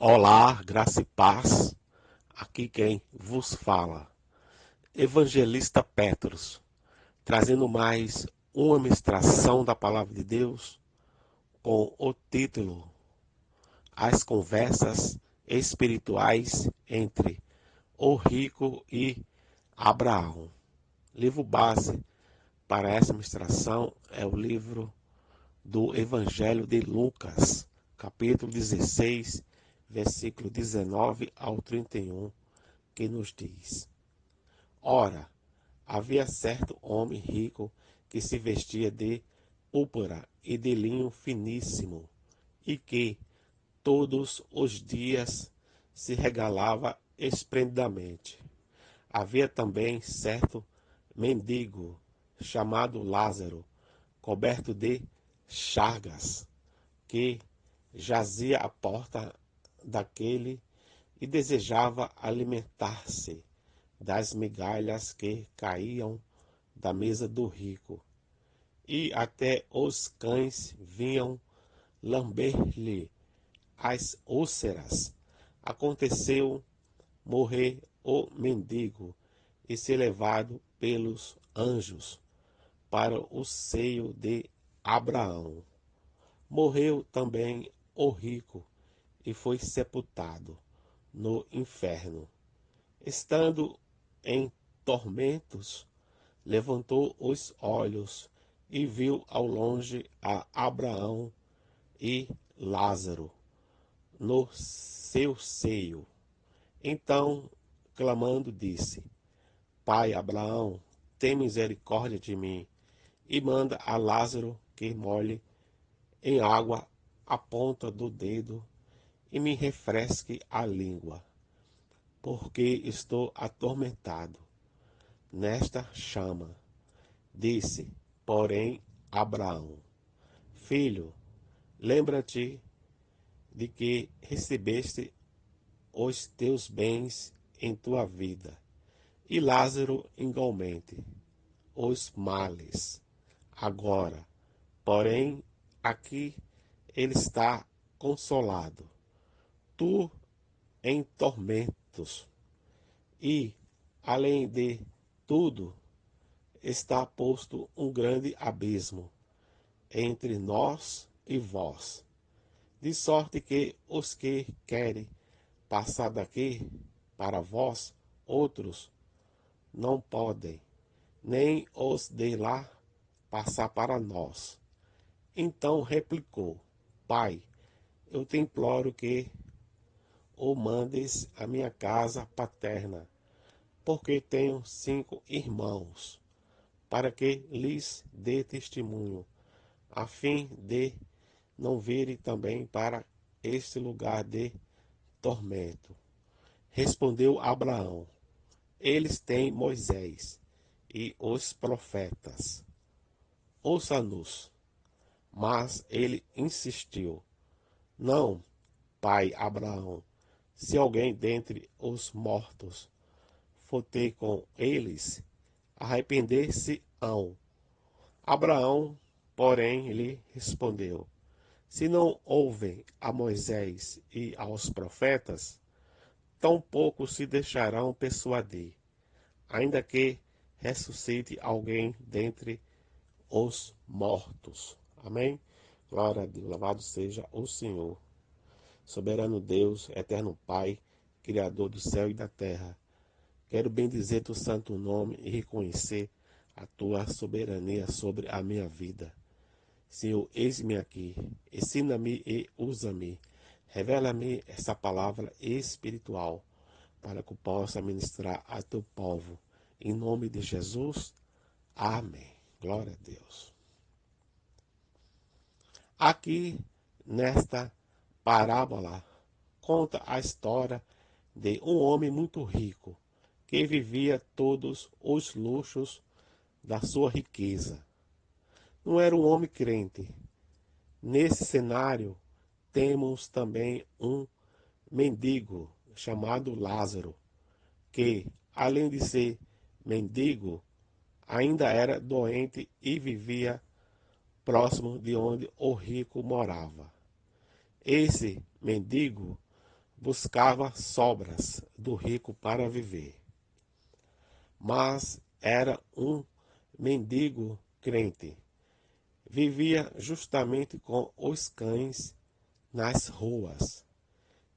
Olá, graça e paz. Aqui quem vos fala, Evangelista Petros, trazendo mais uma ministração da Palavra de Deus com o título As Conversas Espirituais entre o Rico e Abraão. Livro base para essa ministração é o livro do Evangelho de Lucas, capítulo 16, versículo 19 ao 31, que nos diz: Ora, havia certo homem rico que se vestia de púrpura e de linho finíssimo, e que todos os dias se regalava esplendidamente. Havia também certo mendigo chamado Lázaro, coberto de chagas, que jazia à porta daquele e desejava alimentar-se das migalhas que caíam da mesa do rico, e até os cães vinham lamber-lhe as úlceras. Aconteceu morrer o mendigo e ser levado pelos anjos para o seio de Abraão. Morreu também o rico e foi sepultado no inferno. Estando em tormentos, levantou os olhos e viu ao longe a Abraão e Lázaro no seu seio. Então, clamando, disse: Pai Abraão, tem misericórdia de mim e manda a Lázaro que molhe em água a ponta do dedo e me refresque a língua, porque estou atormentado nesta chama. Disse, porém, Abraão: Filho, lembra-te de que recebeste os teus bens em tua vida, e Lázaro igualmente os males. Agora, porém, aqui ele está consolado, tu em tormentos, e, além de tudo, está posto um grande abismo entre nós e vós, de sorte que os que querem passar daqui para vós outros não podem, nem os de lá passar para nós. Então replicou: Pai, eu te imploro que o mandes à minha casa paterna, porque tenho 5 irmãos, para que lhes dê testemunho, a fim de não virem também para este lugar de tormento. Respondeu Abraão: Eles têm Moisés e os profetas. Ouça-nos. Mas ele insistiu: Não, pai Abraão, se alguém dentre os mortos for ter com eles, arrepender-se-ão. Abraão, porém, lhe respondeu: Se não ouvem a Moisés e aos profetas, tampouco se deixarão persuadir, ainda que ressuscite alguém dentre os mortos. Amém? Glória a Deus, louvado seja o Senhor. Soberano Deus, eterno Pai, Criador do céu e da terra. Quero bendizer teu santo nome e reconhecer a tua soberania sobre a minha vida. Senhor, eis-me aqui, ensina-me e usa-me. Revela-me essa palavra espiritual, para que eu possa ministrar a teu povo. Em nome de Jesus, amém. Glória a Deus. Aqui, nesta parábola, conta a história de um homem muito rico, que vivia todos os luxos da sua riqueza. Não era um homem crente. Nesse cenário, temos também um mendigo chamado Lázaro, que, além de ser mendigo, ainda era doente e vivia próximo de onde o rico morava. Esse mendigo buscava sobras do rico para viver, mas era um mendigo crente. Vivia justamente com os cães nas ruas,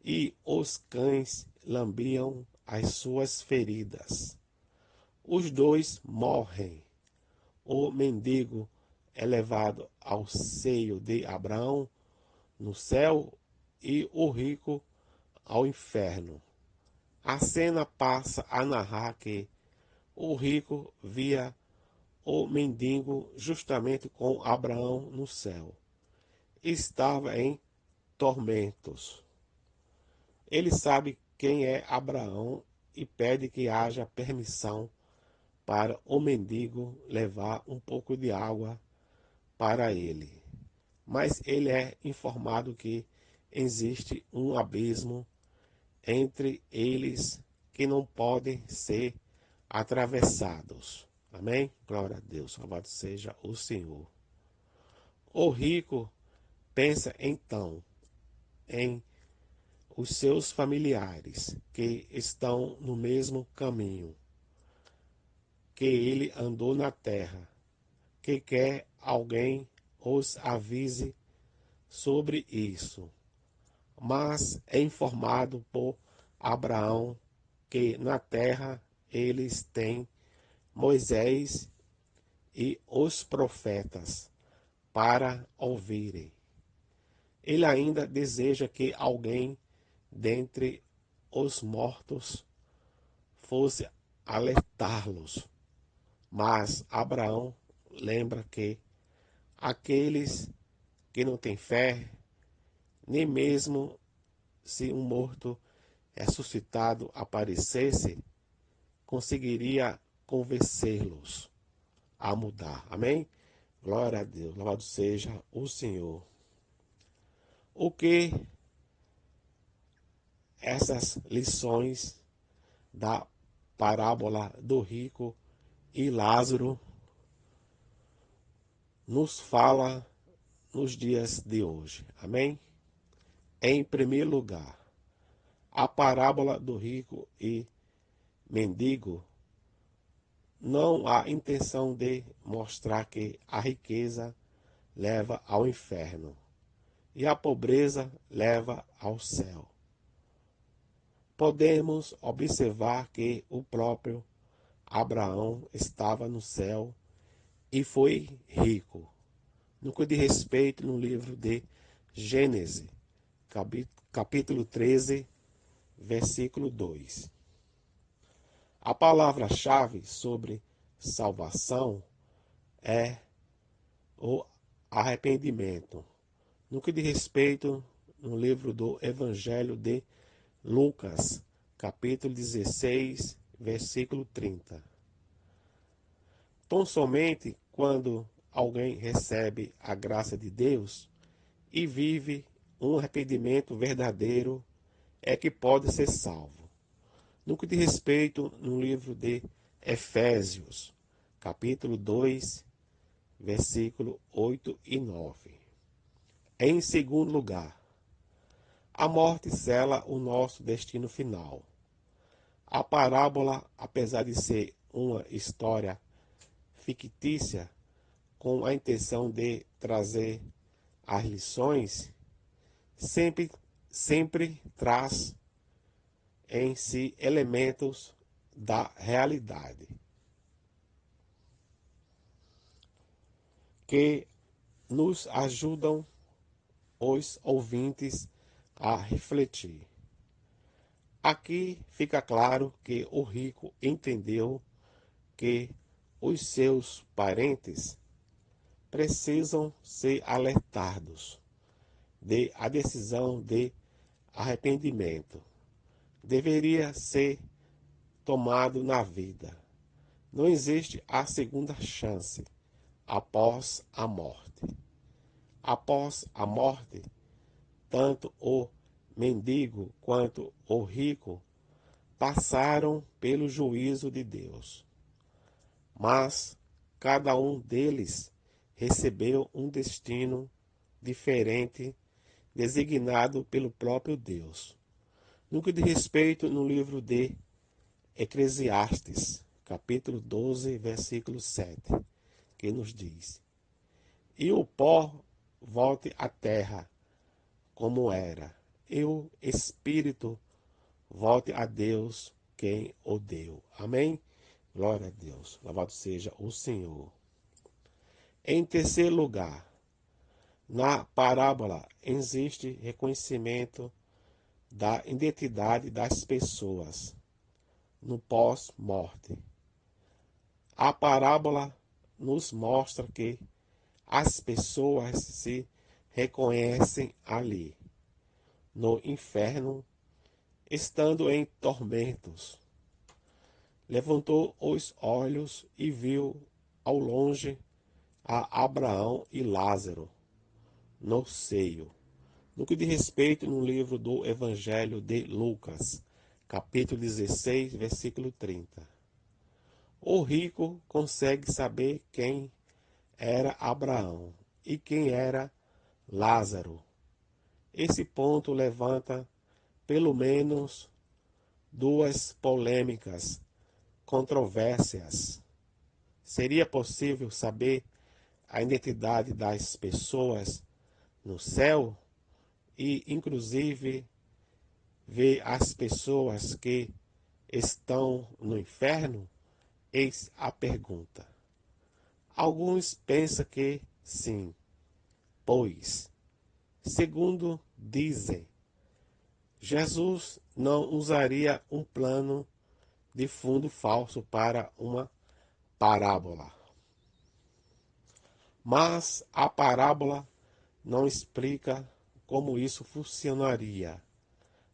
e os cães lambiam as suas feridas. Os dois morrem. O mendigo é levado ao seio de Abraão no céu e o rico ao inferno. A cena passa a narrar que o rico via o mendigo justamente com Abraão no céu. Estava em tormentos. Ele sabe quem é Abraão e pede que haja permissão para o mendigo levar um pouco de água para ele. Mas ele é informado que existe um abismo entre eles que não podem ser atravessados. Amém? Glória a Deus, louvado seja o Senhor. O rico pensa então em os seus familiares que estão no mesmo caminho que ele andou na terra, que quer alguém os avise sobre isso. Mas é informado por Abraão que na terra eles têm Moisés e os profetas para ouvirem. Ele ainda deseja que alguém dentre os mortos fosse alertá-los. Mas Abraão lembra que aqueles que não têm fé, nem mesmo se um morto ressuscitado aparecesse, conseguiria convencê-los a mudar. Amém? Glória a Deus. Louvado seja o Senhor. O que essas lições da parábola do rico e Lázaro nos fala nos dias de hoje? Amém? Em primeiro lugar, a parábola do rico e mendigo não há intenção de mostrar que a riqueza leva ao inferno e a pobreza leva ao céu. Podemos observar que o próprio Abraão estava no céu e foi rico. No que diz respeito no livro de Gênesis, capítulo 13, versículo 2. A palavra-chave sobre salvação é o arrependimento. No que diz respeito no livro do Evangelho de Lucas, capítulo 16, versículo 30. Tão somente quando alguém recebe a graça de Deus e vive um arrependimento verdadeiro é que pode ser salvo. No que diz respeito no livro de Efésios, capítulo 2, versículo 8 e 9. Em segundo lugar, a morte sela o nosso destino final. A parábola, apesar de ser uma história fictícia, com a intenção de trazer as lições, sempre traz em si elementos da realidade que nos ajudam os ouvintes a refletir. Aqui fica claro que o rico entendeu que os seus parentes precisam ser alertados de a decisão de arrependimento. Deveria ser tomado na vida. Não existe a segunda chance após a morte. Após a morte, tanto o mendigo quanto o rico passaram pelo juízo de Deus. Mas cada um deles recebeu um destino diferente, designado pelo próprio Deus. No que diz respeito no livro de Eclesiastes, capítulo 12, versículo 7, que nos diz: E o pó volte à terra como era, e o espírito volte a Deus quem o deu. Amém? Glória a Deus. Louvado seja o Senhor. Em terceiro lugar, na parábola existe reconhecimento da identidade das pessoas no pós-morte. A parábola nos mostra que as pessoas se reconhecem ali, no inferno, estando em tormentos. Levantou os olhos e viu ao longe a Abraão e Lázaro no seio. No que diz respeito no livro do Evangelho de Lucas, capítulo 16, versículo 30. O rico consegue saber quem era Abraão e quem era Lázaro. Esse ponto levanta pelo menos duas polêmicas, controvérsias. Seria possível saber a identidade das pessoas no céu e, inclusive, ver as pessoas que estão no inferno? Eis a pergunta. Alguns pensam que sim, pois, segundo dizem, Jesus não usaria um plano de fundo falso para uma parábola. Mas a parábola não explica como isso funcionaria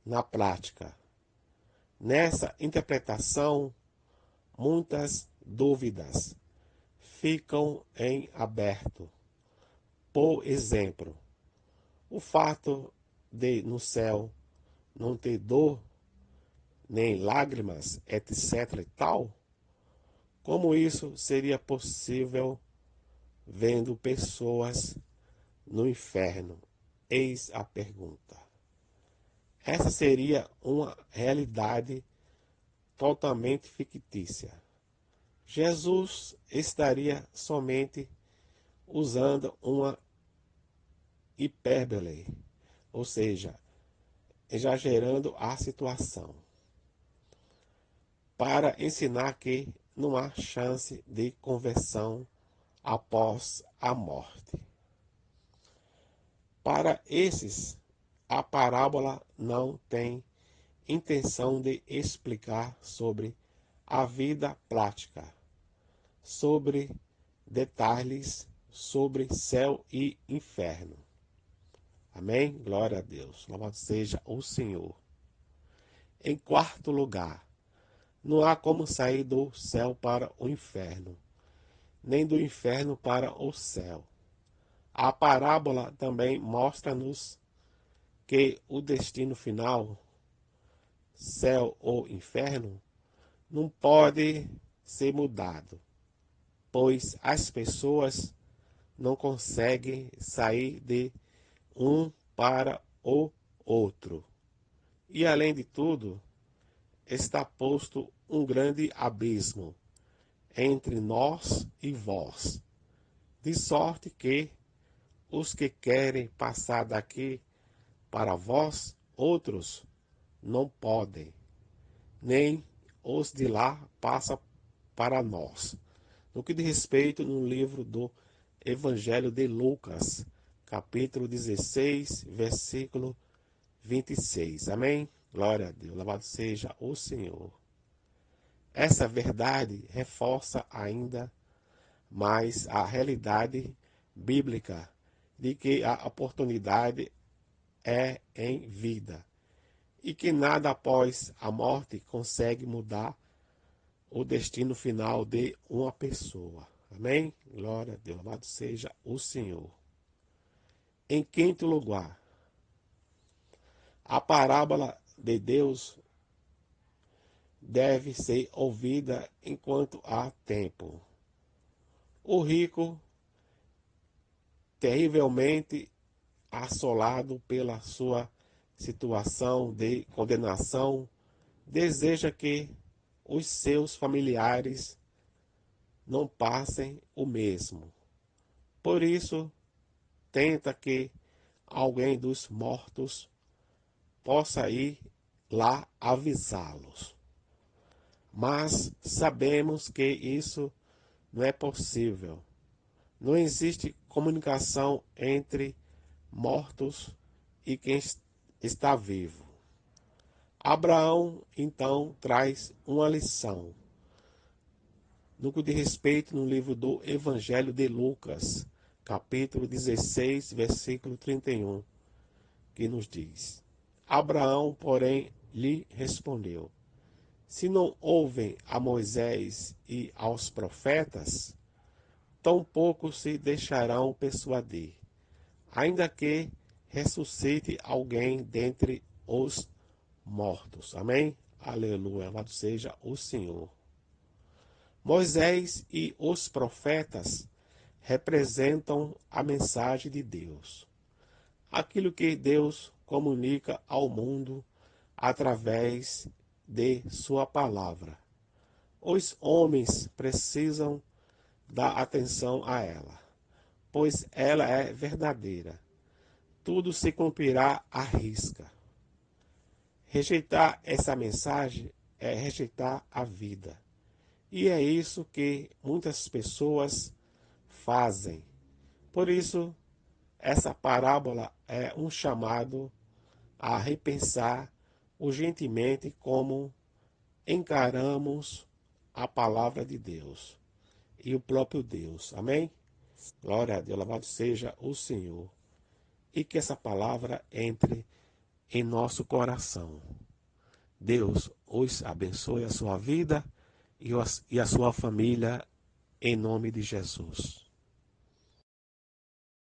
na prática. Nessa interpretação, muitas dúvidas ficam em aberto. Por exemplo, o fato de no céu não ter dor, nem lágrimas, etc. e tal, como isso seria possível vendo pessoas no inferno? Eis a pergunta. Essa seria uma realidade totalmente fictícia. Jesus estaria somente usando uma hipérbole, ou seja, exagerando a situação, para ensinar que não há chance de conversão após a morte. Para esses, a parábola não tem intenção de explicar sobre a vida prática, sobre detalhes sobre céu e inferno. Amém? Glória a Deus. Louvado seja o Senhor. Em quarto lugar, não há como sair do céu para o inferno, nem do inferno para o céu. A parábola também mostra-nos que o destino final, céu ou inferno, não pode ser mudado, pois as pessoas não conseguem sair de um para o outro. E além de tudo, está posto um grande abismo entre nós e vós, de sorte que os que querem passar daqui para vós, outros não podem, nem os de lá passam para nós. No que diz respeito no livro do Evangelho de Lucas, capítulo 16, versículo 26. Amém? Glória a Deus. Louvado seja o Senhor. Essa verdade reforça ainda mais a realidade bíblica de que a oportunidade é em vida e que nada após a morte consegue mudar o destino final de uma pessoa. Amém? Glória a Deus. Louvado seja o Senhor. Em quinto lugar, a parábola de Deus deve ser ouvida enquanto há tempo. O rico, terrivelmente assolado pela sua situação de condenação, deseja que os seus familiares não passem o mesmo. Por isso, tenta que alguém dos mortos possa ir lá avisá-los. Mas sabemos que isso não é possível. Não existe comunicação entre mortos e quem está vivo. Abraão, então, traz uma lição. No que diz respeito no livro do Evangelho de Lucas, capítulo 16, versículo 31, que nos diz: Abraão, porém, lhe respondeu: Se não ouvem a Moisés e aos profetas, tampouco se deixarão persuadir, ainda que ressuscite alguém dentre os mortos. Amém? Aleluia, louvado seja o Senhor. Moisés e os profetas representam a mensagem de Deus, aquilo que Deus comunica ao mundo através de sua palavra. Os homens precisam dar atenção a ela, pois ela é verdadeira. Tudo se cumprirá à risca. Rejeitar essa mensagem é rejeitar a vida. E é isso que muitas pessoas fazem. Por isso, essa parábola é um chamado a repensar urgentemente como encaramos a palavra de Deus e o próprio Deus. Amém? Glória a Deus, louvado seja o Senhor. E que essa palavra entre em nosso coração. Deus os abençoe a sua vida e a sua família, em nome de Jesus.